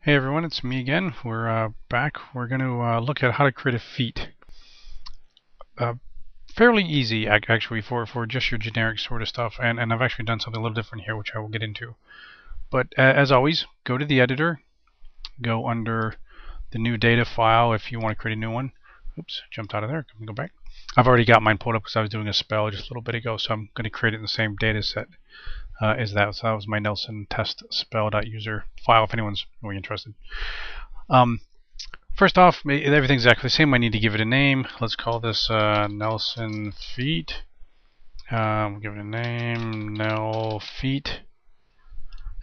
Hey everyone, it's me again. We're back. We're going to look at how to create a feat. Uh, Fairly easy, actually, for just your generic sort of stuff. And I've actually done something a little different here, which I will get into. But as always, go to the editor, go under the new data file if you want to create a new one. Oops, jumped out of there. Let me go back. I've already got mine pulled up because I was doing a spell just a little bit ago, so I'm going to create it in the same data set as that. So that was my Nelson test spell.user file if anyone's really interested. First off, everything's exactly the same. I need to give it a name. Let's call this Nelson Feat. Give it a name, Nel Feat.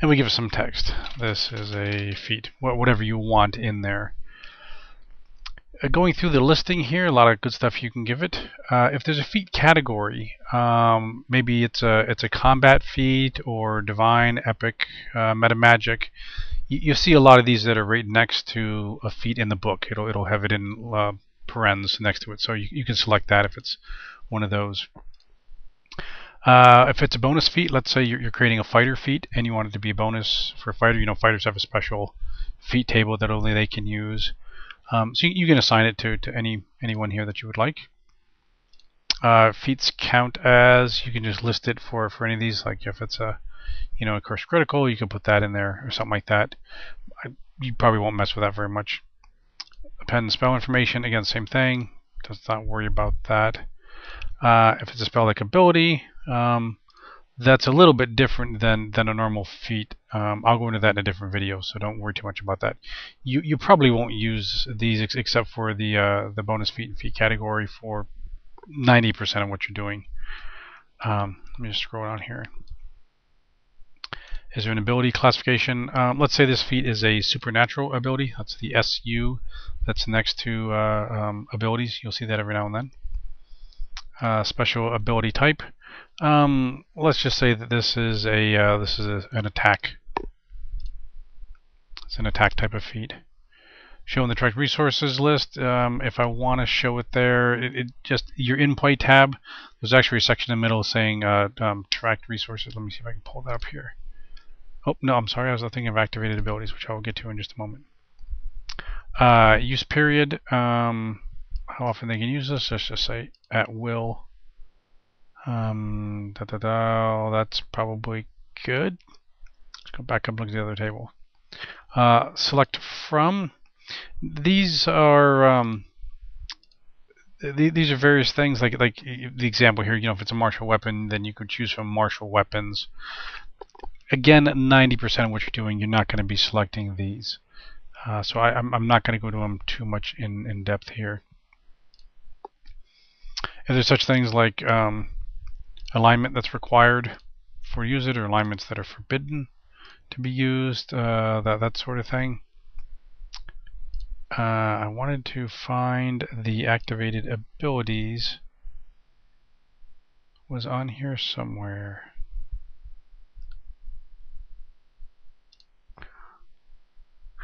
And we give it some text. This is a feat, whatever you want in there. Going through the listing here, a lot of good stuff you can give it. If there's a feat category, maybe it's a combat feat or divine, epic, meta magic. You see a lot of these that are right next to a feat in the book. It'll have it in parens next to it, so you can select that if it's one of those. If it's a bonus feat, let's say you're creating a fighter feat and you want it to be a bonus for a fighter. You know, fighters have a special feat table that only they can use. So you can assign it to anyone here that you would like. Feats count as, you can just list it for any of these, like if it's a a curse critical, you can put that in there or something like that. You probably won't mess with that very much. Append and spell information, again, same thing. Does not worry about that. If it's a spell like ability, that's a little bit different than a normal feat. I'll go into that in a different video, so don't worry too much about that. You probably won't use these except for the bonus feat and feat category for 90% of what you're doing. Let me just scroll down here. Is there an ability classification? Let's say this feat is a supernatural ability. That's the SU that's next to abilities. You'll see that every now and then. Special ability type. Let's just say that this is an attack. It's an attack type of feat. Show in the tracked resources list. If I want to show it there, it just your in-play tab. There's actually a section in the middle saying tracked resources. Let me see if I can pull that up here. Oh, no, I'm sorry. I was thinking of activated abilities, which I will get to in just a moment. Use period. How often they can use this? Let's just say at will. That's probably good. Let's go back up and look at the other table. Select from. These are various things. Like the example here. If it's a martial weapon, then you could choose from martial weapons. Again, 90% of what you're doing, you're not going to be selecting these. So I'm not going to go to them too much in depth here. If there's such things like alignment that's required for use it, or alignments that are forbidden to be used, that sort of thing. I wanted to find the activated abilities. Was on here somewhere.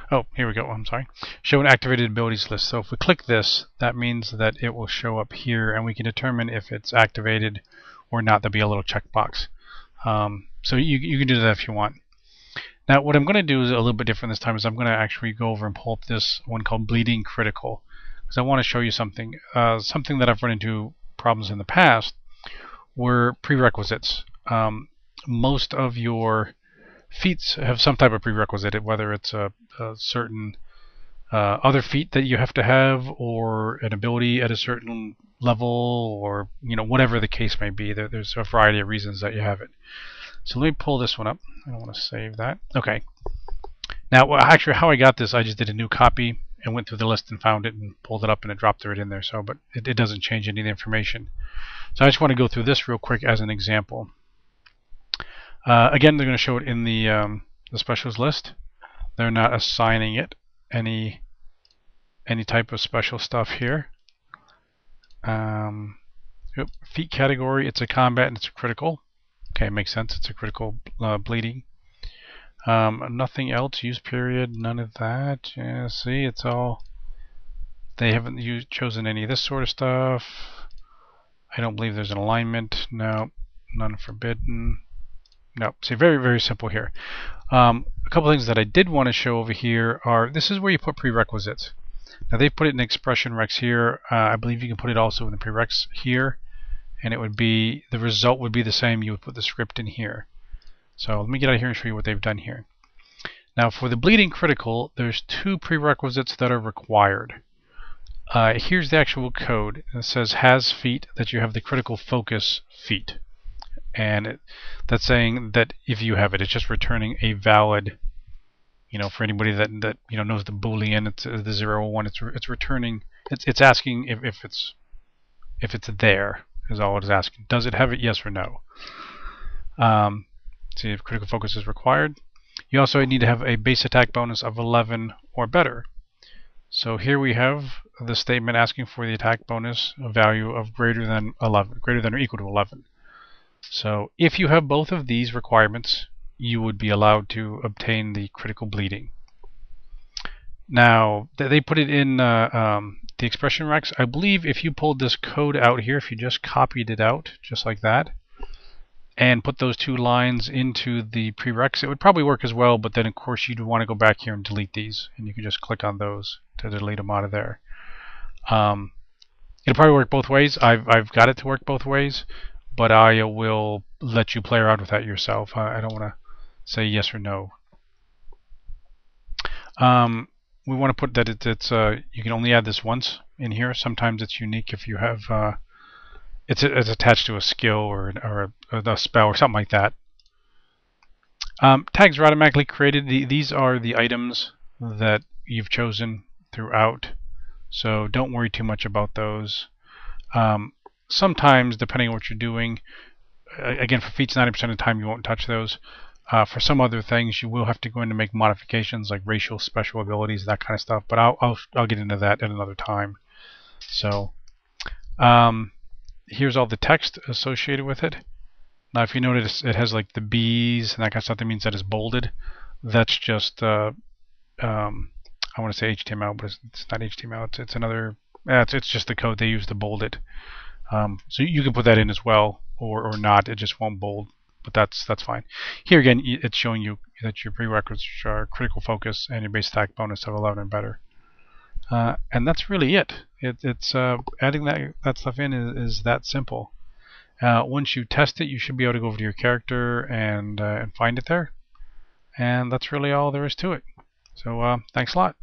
Oh, here we go. I'm sorry. Show an activated abilities list. So if we click this, that means that it will show up here, and we can determine if it's activated or not. There'll be a little checkbox. So you can do that if you want. Now, what I'm going to do is a little bit different this time. Is I'm going to actually go over and pull up this one called Bleeding Critical, because I want to show you something. Something that I've run into problems in the past were prerequisites. Most of your feats have some type of prerequisite, whether it's a certain other feat that you have to have, or an ability at a certain level, or whatever the case may be. There's a variety of reasons that you have it. So let me pull this one up. I don't want to save that. Okay. Now, actually, how I got this, I just did a new copy and went through the list and found it and pulled it up, and it dropped it in there. So, but it doesn't change any of the information. So I just want to go through this real quick as an example. Again, they're going to show it in the specials list. They're not assigning it any type of special stuff here. Feat category, it's a combat and it's a critical. Okay, makes sense. It's a critical bleeding. Nothing else. Use period. None of that. Yeah, see, it's all. They haven't chosen any of this sort of stuff. I don't believe there's an alignment. No, none forbidden. No. See, very, very simple here. A couple things that I did want to show over here are, this is where you put prerequisites. Now they've put it in expression recs here. I believe you can put it also in the prereqs here, and it would be, the result would be the same. You would put the script in here. So let me get out of here and show you what they've done here. Now for the bleeding critical, there's 2 prerequisites that are required. Here's the actual code. It says has feat, that you have the critical focus feat. And that's saying that if you have it, it's just returning a valid, for anybody that knows the Boolean, it's the 0 or 1. It's returning. It's asking if it's there, is all it is asking. Does it have it? Yes or no. See if critical focus is required. You also need to have a base attack bonus of 11 or better. So here we have the statement asking for the attack bonus, a value of greater than 11, greater than or equal to 11. So if you have both of these requirements, you would be allowed to obtain the critical bleeding. Now, they put it in the expression recs. I believe if you pulled this code out here, if you just copied it out, just like that, and put those 2 lines into the prereqs, it would probably work as well, but then of course you'd want to go back here and delete these, and you can just click on those to delete them out of there. It'll probably work both ways. I've got it to work both ways, but I will let you play around with that yourself. I don't want to say yes or no. We want to put that it's you can only add this once in here. Sometimes it's unique if you have it's attached to a skill or a spell or something like that. Tags are automatically created. These are the items that you've chosen throughout, so don't worry too much about those. Sometimes, depending on what you're doing, again, for feats, 90% of the time you won't touch those. For some other things, you will have to go in and make modifications like racial special abilities, that kind of stuff. But I'll get into that at another time. So here's all the text associated with it. Now, if you notice, it has like the B's and that kind of stuff. That means that it's bolded. That's just I want to say HTML, but it's not HTML. It's another. It's just the code they use to bold it. So you can put that in as well, or not. It just won't bold, but that's fine. Here again, it's showing you that your prerequisites are critical focus and your base attack bonus of 11 and better. And that's really it. It's adding that stuff in is that simple. Once you test it, you should be able to go over to your character and find it there. And that's really all there is to it. So thanks a lot.